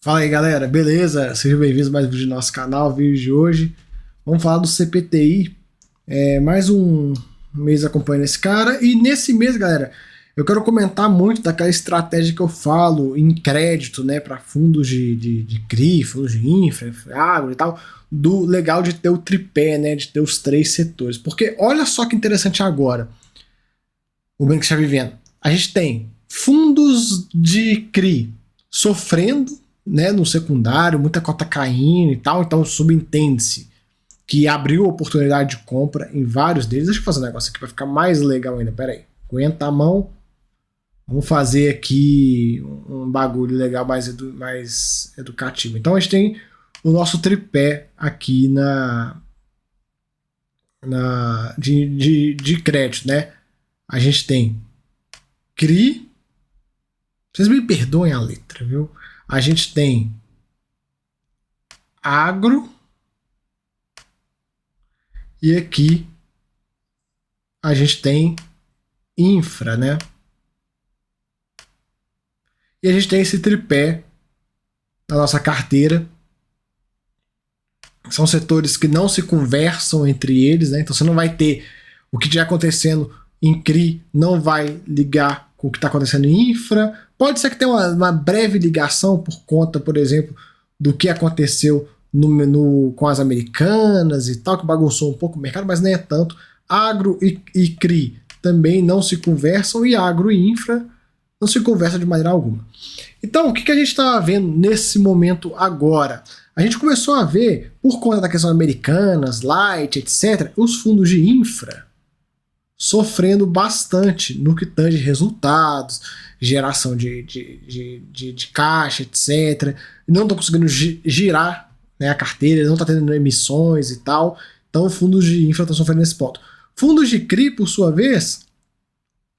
Fala aí galera, beleza? Sejam bem-vindos a mais um vídeo do nosso canal. Vídeo de hoje, vamos falar do CPTI. Mais um mês acompanhando esse cara. E nesse mês, galera, eu quero comentar muito daquela estratégia que eu falo em crédito, né, para fundos de CRI, fundos de infra, agro e tal, do legal de ter o tripé, né, de ter os três setores. Porque olha só que interessante agora, o momento que está vivendo. A gente tem fundos de CRI sofrendo, né, no secundário, muita cota caindo e tal, então subentende-se que abriu oportunidade de compra em vários deles. Deixa eu fazer um negócio aqui para ficar mais legal ainda, pera aí. Aguenta a mão. Vamos fazer aqui um bagulho legal, mais educativo. Então a gente tem o nosso tripé aqui de crédito, né? A gente tem CRI, vocês me perdoem a letra, viu? A gente tem agro e aqui a gente tem infra, né? E a gente tem esse tripé na nossa carteira. São setores que não se conversam entre eles, né? Então você não vai ter o que estiver acontecendo em CRI, não vai ligar com o que está acontecendo em infra. Pode ser que tenha uma breve ligação por conta, por exemplo, do que aconteceu com as americanas e tal, que bagunçou um pouco o mercado, mas nem é tanto. Agro e CRI também não se conversam e agro e infra não se conversam de maneira alguma. Então, o que a gente está vendo nesse momento agora? A gente começou a ver, por conta da questão americanas, light, etc., os fundos de infra sofrendo bastante no que tange resultados, geração de caixa, etc. Não estão conseguindo girar, né, a carteira, não está tendo emissões e tal. Então, fundos de infra estão sofrendo nesse ponto. Fundos de CRI, por sua vez,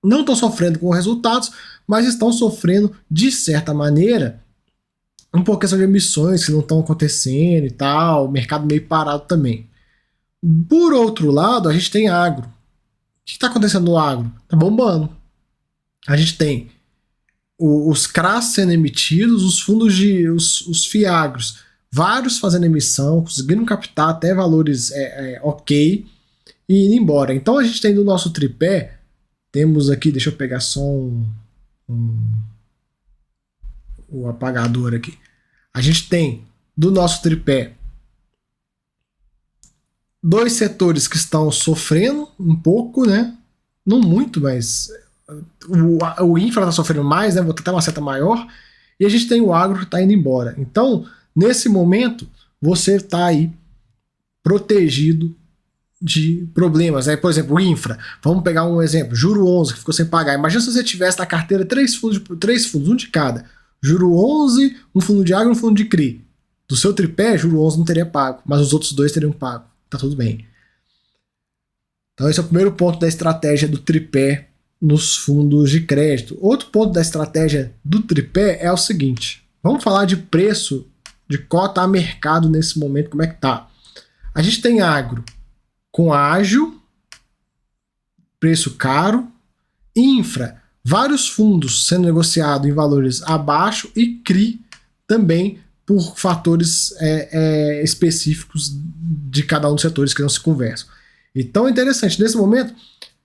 não estão sofrendo com resultados, mas estão sofrendo, de certa maneira, um pouco questão de emissões que não estão acontecendo e tal, o mercado meio parado também. Por outro lado, a gente tem agro. O que está acontecendo no agro? Está bombando. A gente tem os CRAs sendo emitidos, os fundos os FIAGROS, vários fazendo emissão, conseguindo captar até valores ok e indo embora. Então a gente tem do nosso tripé, temos aqui, deixa eu pegar só o apagador aqui. A gente tem do nosso tripé dois setores que estão sofrendo um pouco, né? Não muito, mas o infra está sofrendo mais, né? Vou ter até uma seta maior. E a gente tem o agro que está indo embora. Então, nesse momento, você está aí protegido de problemas. Aí, por exemplo, o infra. Vamos pegar um exemplo. Juro 11, que ficou sem pagar. Imagina se você tivesse na carteira três fundos, um de cada. Juro 11, um fundo de agro e um fundo de CRI. Do seu tripé, juro 11 não teria pago, mas os outros dois teriam pago. Tá tudo bem. Então esse é o primeiro ponto da estratégia do tripé nos fundos de crédito. Outro ponto da estratégia do tripé é o seguinte. Vamos falar de preço de cota a mercado nesse momento, como é que tá? A gente tem agro com ágil, preço caro, infra, vários fundos sendo negociados em valores abaixo e CRI também por fatores específicos de cada um dos setores que não se conversam. Então é interessante, nesse momento, o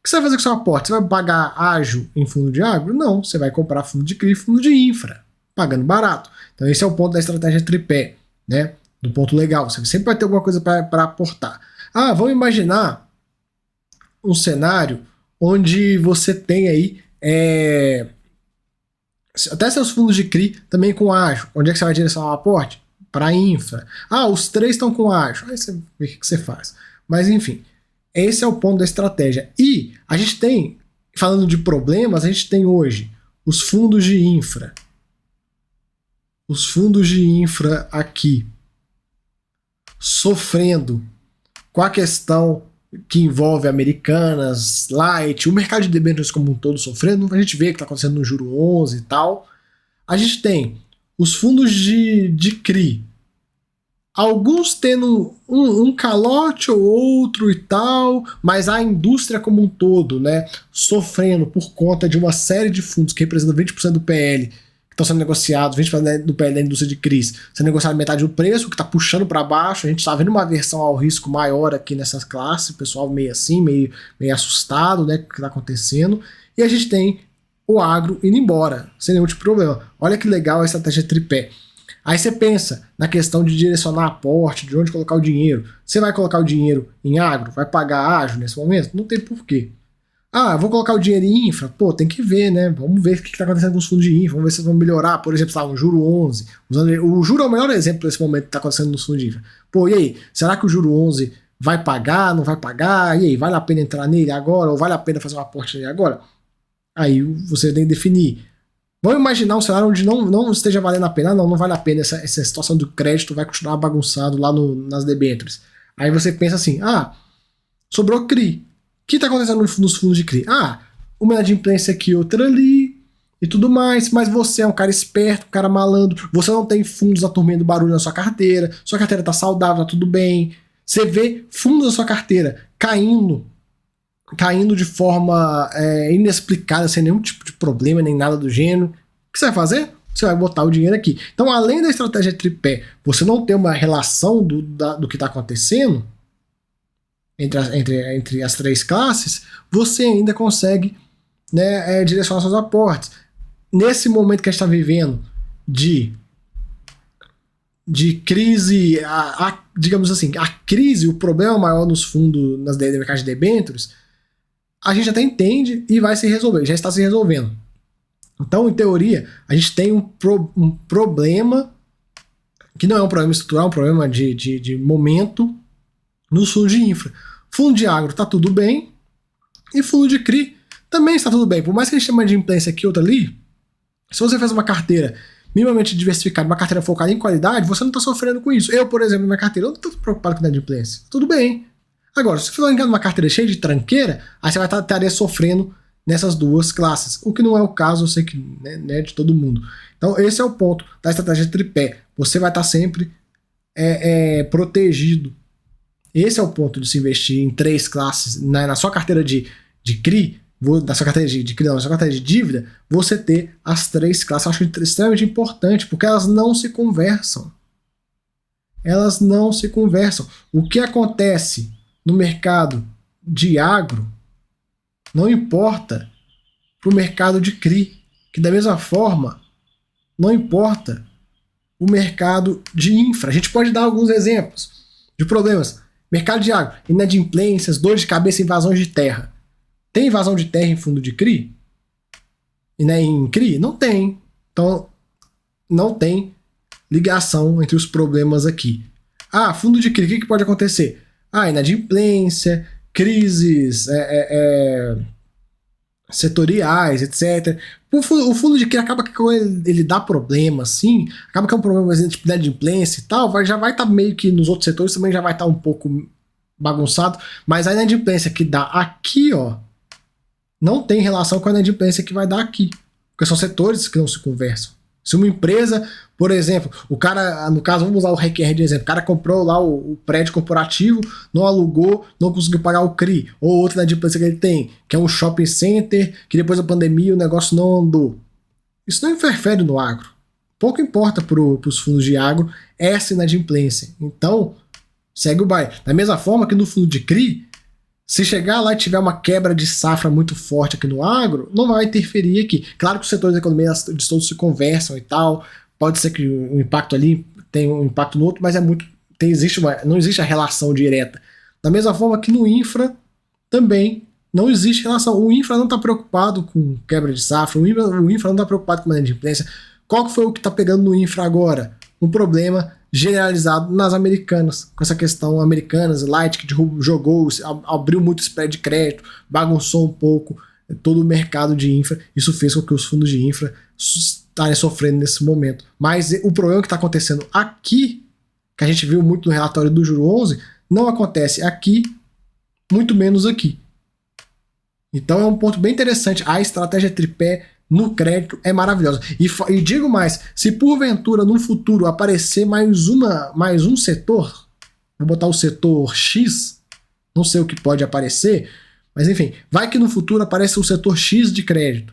que você vai fazer com o seu aporte? Você vai pagar ágil em fundo de agro? Não, você vai comprar fundo de CRI e fundo de infra, pagando barato. Então esse é o ponto da estratégia tripé, né? Do ponto legal, você sempre vai ter alguma coisa para aportar. Vamos imaginar um cenário onde você tem aí até seus fundos de CRI também com ágio. Onde é que você vai direcionar o aporte? Para infra. Os três estão com ágio. Aí você vê o que você faz. Mas enfim, esse é o ponto da estratégia. E a gente tem, falando de problemas, a gente tem hoje os fundos de infra. Os fundos de infra aqui sofrendo com a questão que envolve americanas, light, o mercado de debêntures como um todo sofrendo. A gente vê o que está acontecendo no juro 11 e tal. A gente tem os fundos de CRI, alguns tendo um calote ou outro e tal, mas a indústria como um todo, né, sofrendo por conta de uma série de fundos que representam 20% do PL, que estão sendo negociados, 20% do PL da indústria de CRIs, sendo negociado metade do preço, que está puxando para baixo. A gente está vendo uma aversão ao risco maior aqui nessas classes, o pessoal meio assim, meio assustado, né, com o que está acontecendo. E a gente tem o agro indo embora, sem nenhum tipo de problema. Olha que legal a estratégia tripé. Aí você pensa na questão de direcionar aporte, de onde colocar o dinheiro. Você vai colocar o dinheiro em agro? Vai pagar ágio nesse momento? Não tem porquê. Ah, vou colocar o dinheiro em infra? Pô, tem que ver, né? Vamos ver o que está acontecendo com os fundos de infra, vamos ver se eles vão melhorar. Por exemplo, um juro 11. O juro é o melhor exemplo desse momento que está acontecendo nos fundos de infra. Pô, e aí? Será que o juro 11 vai pagar, não vai pagar? E aí, vale a pena entrar nele agora? Ou vale a pena fazer um aporte nele agora? Aí você tem que definir. Vamos imaginar um cenário onde não esteja valendo a pena. Não vale a pena, essa situação do crédito vai continuar bagunçado lá nas debêntures. Aí você pensa assim, sobrou CRI. O que está acontecendo nos fundos de CRI? Uma inadimplência aqui, outra ali, e tudo mais, mas você é um cara esperto, um cara malandro, você não tem fundos aturmando barulho na sua carteira está saudável, está tudo bem. Você vê fundos da sua carteira caindo de forma inexplicada, sem nenhum tipo de problema, nem nada do gênero. O que você vai fazer? Você vai botar o dinheiro aqui. Então, além da estratégia tripé, você não ter uma relação do que está acontecendo entre as três classes, você ainda consegue, né, direcionar seus aportes. Nesse momento que a gente está vivendo de crise, digamos assim, a crise, o problema maior nos fundos, nas mercados de debêntures, a gente até entende e vai se resolver, já está se resolvendo. Então, em teoria, a gente tem um problema que não é um problema estrutural, é um problema de momento nos fundos de infra. Fundo de agro está tudo bem e fundo de CRI também está tudo bem. Por mais que a gente tenha uma inadimplência aqui e outra ali, se você faz uma carteira minimamente diversificada, uma carteira focada em qualidade, você não está sofrendo com isso. Eu, por exemplo, na minha carteira, eu não estou preocupado com inadimplência. Tudo bem. Agora, se você for uma carteira cheia de tranqueira, aí você vai estar sofrendo nessas duas classes. O que não é o caso, eu sei que né, de todo mundo. Então, esse é o ponto da estratégia tripé. Você vai estar sempre protegido. Esse é o ponto de se investir em três classes. Na sua carteira de CRI, na sua carteira de CRI, não, na sua carteira de dívida, você ter as três classes. Eu acho extremamente importante, porque elas não se conversam. Elas não se conversam. O que acontece no mercado de agro não importa para o mercado de CRI, que da mesma forma não importa o mercado de infra. A gente pode dar alguns exemplos de problemas. Mercado de agro, inadimplências, dores de cabeça, invasões de terra. Tem invasão de terra em fundo de CRI? E né, em CRI? Não tem. Então, não tem ligação entre os problemas aqui. Fundo de CRI, o que pode acontecer? Inadimplência, crises setoriais, etc. O fundo de CRI acaba que quando ele dá problema, assim, acaba que é um problema de inadimplência e tal, já vai estar meio que nos outros setores também já vai estar um pouco bagunçado, mas a inadimplência que dá aqui, não tem relação com a inadimplência que vai dar aqui, porque são setores que não se conversam. Se uma empresa, por exemplo, o cara, no caso, vamos usar o RQR de exemplo, o cara comprou lá o prédio corporativo, não alugou, não conseguiu pagar o CRI, ou outra inadimplência que ele tem, que é um shopping center, que depois da pandemia o negócio não andou. Isso não interfere no agro. Pouco importa para os fundos de agro essa inadimplência. Então, segue o baile. Da mesma forma que no fundo de CRI, se chegar lá e tiver uma quebra de safra muito forte aqui no agro, não vai interferir aqui. Claro que os setores da economia de todos se conversam e tal, pode ser que um impacto ali tenha um impacto no outro, mas não existe a relação direta. Da mesma forma que no infra também não existe relação. O infra não está preocupado com quebra de safra, o infra não está preocupado com inadimplência. Qual que foi o que está pegando no infra agora? Um problema generalizado nas americanas, com essa questão americanas, Light que jogou, abriu muito spread de crédito, bagunçou um pouco todo o mercado de infra, isso fez com que os fundos de infra estarem sofrendo nesse momento. Mas o problema que está acontecendo aqui, que a gente viu muito no relatório do Juro 11, não acontece aqui, muito menos aqui. Então é um ponto bem interessante, a estratégia tripé no crédito é maravilhosa. E digo mais, se porventura no futuro aparecer mais um setor, vou botar o setor X, não sei o que pode aparecer, mas enfim, vai que no futuro apareça o setor X de crédito,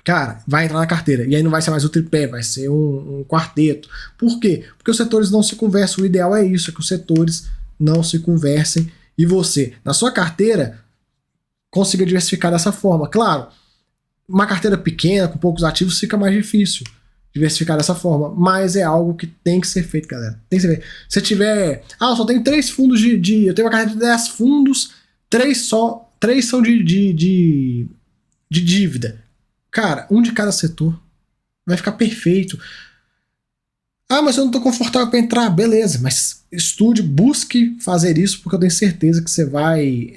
cara, vai entrar na carteira. E aí não vai ser mais o tripé, vai ser um quarteto. Por quê? Porque os setores não se conversam. O ideal é isso, é que os setores não se conversem e você, na sua carteira, consiga diversificar dessa forma. Claro, uma carteira pequena, com poucos ativos, fica mais difícil diversificar dessa forma, mas é algo que tem que ser feito, galera. Tem que ser feito. Se tiver... eu só tenho 3 fundos eu tenho uma carteira de 10 fundos, 3 são de dívida. Cara, um de cada setor. Vai ficar perfeito. Mas eu não tô confortável para entrar. Beleza, mas estude, busque fazer isso, porque eu tenho certeza que você vai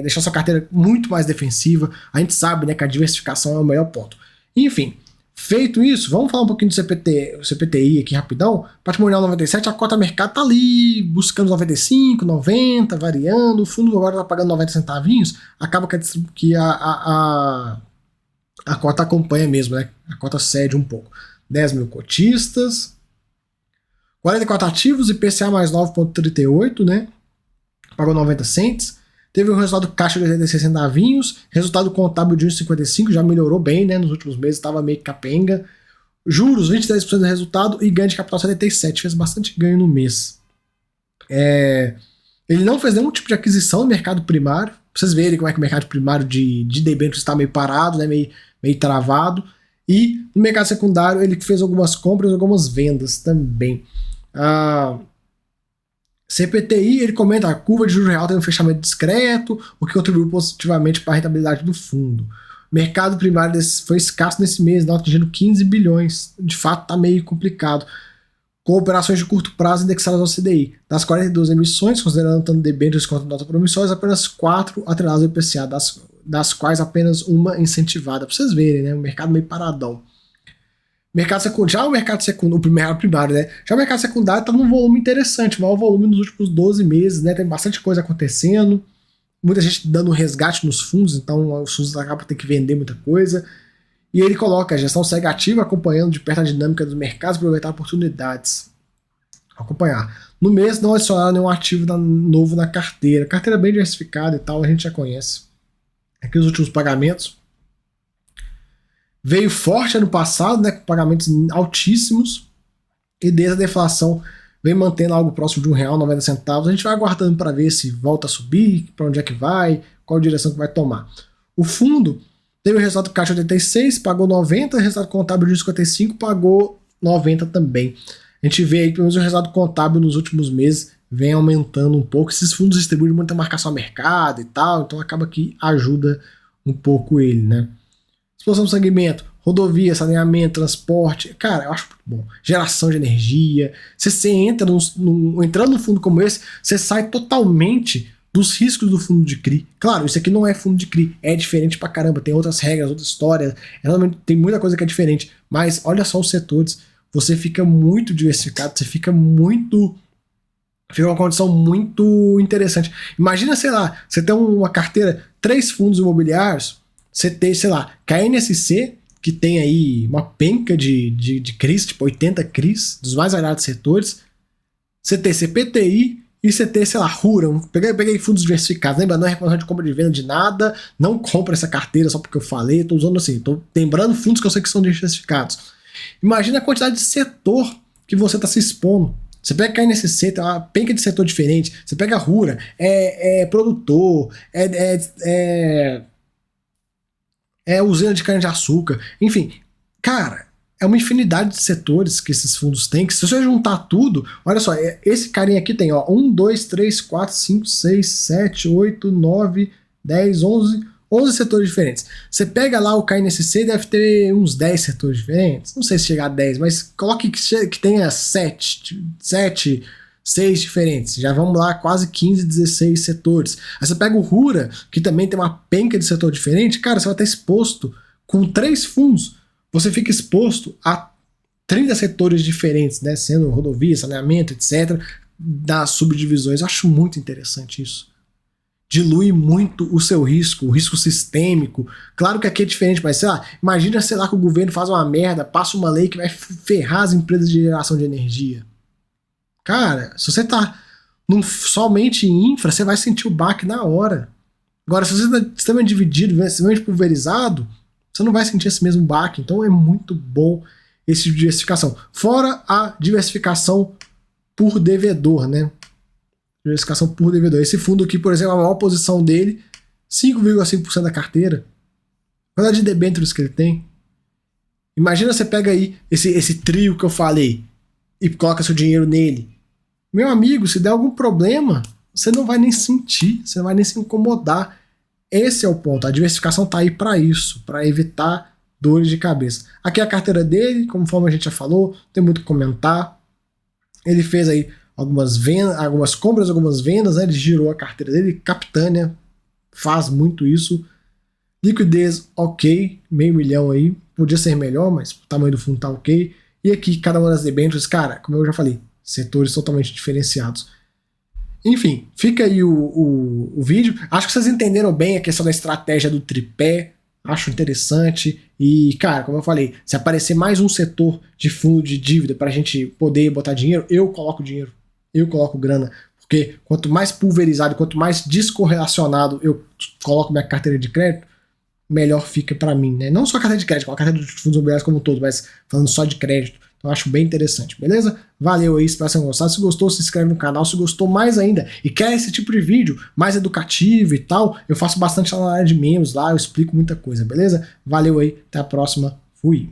deixar sua carteira muito mais defensiva. A gente sabe, né, que a diversificação é o melhor ponto. Enfim, feito isso, vamos falar um pouquinho do CPTI aqui rapidão. Patrimonial 97, a cota mercado tá ali, buscando 95, 90, variando. O fundo agora tá pagando 90 centavinhos. Acaba que a cota acompanha mesmo, né? A cota cede um pouco. 10 mil cotistas, 44 ativos, IPCA mais 9,38, né? Pagou 90 cents. Teve um resultado caixa de 86 centavinhos, resultado contábil de 1,55, já melhorou bem, né? Nos últimos meses estava meio capenga. Juros, 23% do resultado e ganho de capital 77, fez bastante ganho no mês. Ele não fez nenhum tipo de aquisição no mercado primário. Pra vocês verem como é que o mercado primário de debêntures está meio parado, né? meio travado. E no mercado secundário ele fez algumas compras, algumas vendas também. CPTI, ele comenta a curva de juros real tem um fechamento discreto, o que contribuiu positivamente para a rentabilidade do fundo. O mercado primário foi escasso nesse mês, não atingindo 15 bilhões. De fato, está meio complicado. Com operações de curto prazo indexadas ao CDI. Das 42 emissões, considerando tanto debêntures quanto nota promissórias, apenas 4 atreladas ao IPCA, das quais apenas uma incentivada. Para vocês verem, né? O mercado meio paradão. O mercado primário, né? Já o mercado secundário está num volume interessante, maior volume nos últimos 12 meses, né? Tem bastante coisa acontecendo, muita gente dando resgate nos fundos, então os fundos acabam tendo que vender muita coisa. E ele coloca: a gestão segue ativa, acompanhando de perto a dinâmica dos mercados para aproveitar oportunidades. Acompanhar. No mês não adicionaram nenhum ativo novo na carteira. Carteira bem diversificada e tal, a gente já conhece. Aqui os últimos pagamentos. Veio forte ano passado, né, com pagamentos altíssimos, e desde a deflação vem mantendo algo próximo de R$1,90. A gente vai aguardando para ver se volta a subir, para onde é que vai, qual direção que vai tomar. O fundo teve o resultado caixa 86, pagou 90, o resultado contábil de 55, pagou 90 também. A gente vê aí, pelo menos o resultado contábil nos últimos meses vem aumentando um pouco. Esses fundos distribuem muita marcação a mercado e tal, então acaba que ajuda um pouco ele, né? Exposição do segmento, rodovia, saneamento, transporte, cara, eu acho muito bom. Geração de energia. Você entrando num fundo como esse, você sai totalmente dos riscos do fundo de CRI. Claro, isso aqui não é fundo de CRI, é diferente pra caramba, tem outras regras, outras histórias, realmente tem muita coisa que é diferente, mas olha só os setores, você fica muito diversificado, você fica uma condição muito interessante. Imagina, sei lá, você tem uma carteira, 3 fundos imobiliários, você tem, sei lá, KNSC, que tem aí uma penca de CRIs, tipo 80 CRIs, dos mais variados setores. Você tem CPTI e você tem, sei lá, Rura. Peguei fundos diversificados. Lembra, não é recomendação de compra de venda de nada. Não compra essa carteira só porque eu falei. Tô usando assim, tô lembrando fundos que eu sei que são diversificados. Imagina a quantidade de setor que você está se expondo. Você pega KNSC, tem uma penca de setor diferente. Você pega Rura, produtor, usina de cana-de-açúcar, enfim, cara, é uma infinidade de setores que esses fundos têm, que se você juntar tudo, olha só, esse carinha aqui tem, ó, 1, 2, 3, 4, 5, 6, 7, 8, 9, 10, 11 setores diferentes. Você pega lá o KNSC, deve ter uns 10 setores diferentes, não sei se chegar a 10, mas coloque que tenha 7, 6 diferentes, já vamos lá, quase 15, 16 setores. Aí você pega o Rura, que também tem uma penca de setor diferente, cara, você vai estar exposto com 3 fundos, você fica exposto a 30 setores diferentes, né, sendo rodovia, saneamento, etc, das subdivisões. Eu acho muito interessante isso. Dilui muito o seu risco, o risco sistêmico. Claro que aqui é diferente, mas sei lá, imagina, sei lá, que o governo faz uma merda, passa uma lei que vai ferrar as empresas de geração de energia. Cara, se você tá somente em infra, você vai sentir o baque na hora. Agora, se você está extremamente dividido, extremamente pulverizado, você não vai sentir esse mesmo baque. Então é muito bom esse tipo de diversificação. Fora a diversificação por devedor, né? Diversificação por devedor. Esse fundo aqui, por exemplo, a maior posição dele, 5,5% da carteira. Qual de debêntures que ele tem? Imagina você pega aí esse trio que eu falei e coloca seu dinheiro nele. Meu amigo, se der algum problema, você não vai nem sentir, você não vai nem se incomodar. Esse é o ponto. A diversificação tá aí para isso, para evitar dores de cabeça. Aqui é a carteira dele, conforme a gente já falou, tem muito o que comentar. Ele fez aí algumas vendas, algumas compras, algumas vendas, né? Ele girou a carteira dele, Capitânia faz muito isso. Liquidez ok, $500 mil aí, podia ser melhor, mas o tamanho do fundo tá ok. E aqui, cada uma das debêntures, cara, como eu já falei, setores totalmente diferenciados. Enfim, fica aí o vídeo. Acho que vocês entenderam bem a questão da estratégia do tripé. Acho interessante. E, cara, como eu falei, se aparecer mais um setor de fundo de dívida para a gente poder botar dinheiro, eu coloco dinheiro. Eu coloco grana. Porque quanto mais pulverizado, quanto mais descorrelacionado eu coloco minha carteira de crédito, melhor fica para mim, né? Não só a carteira de crédito, a carteira de fundos imobiliários como um todo, mas falando só de crédito. Então eu acho bem interessante, beleza? Valeu aí, espero que vocês tenham gostado. Se gostou, se inscreve no canal. Se gostou mais ainda e quer esse tipo de vídeo mais educativo e tal, eu faço bastante lá na área de membros lá, eu explico muita coisa, beleza? Valeu aí, até a próxima. Fui!